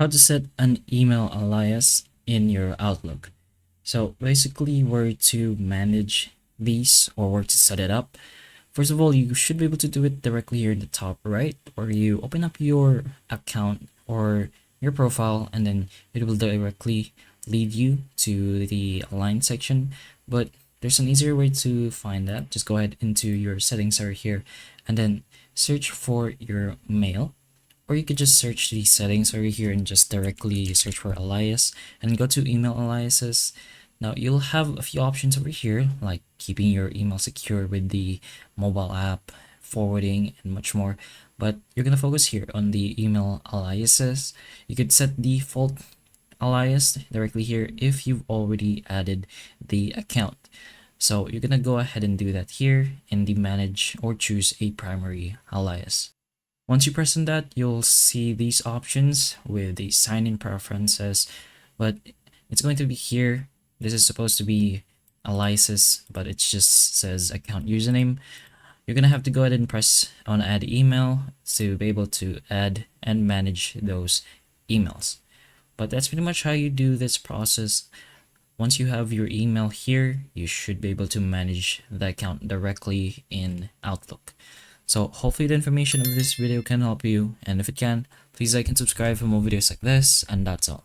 How to set an email alias in your Outlook. So basically where to manage these or where to set it up. First of all, you should be able to do it directly here in the top right, or you open up your account or your profile and then it will directly lead you to the align section. But there's an easier way to find that. Just go ahead into your settings right here and then search for your mail, or you could just search the settings over here and just directly search for alias and go to email aliases. Now you'll have a few options over here like keeping your email secure with the mobile app, forwarding, and much more. But you're gonna focus here on the email aliases. You could set default alias directly here if you've already added the account. So you're gonna go ahead and do that here in the manage or choose a primary alias. Once you press on that, you'll see these options with the sign-in preferences, but it's going to be here. This is supposed to be aliases, but it just says account username. You're gonna have to go ahead and press on add email to be able to add and manage those emails. But that's pretty much how you do this process. Once you have your email here, you should be able to manage the account directly in Outlook. So hopefully the information of this video can help you, and if it can, please like and subscribe for more videos like this, and that's all.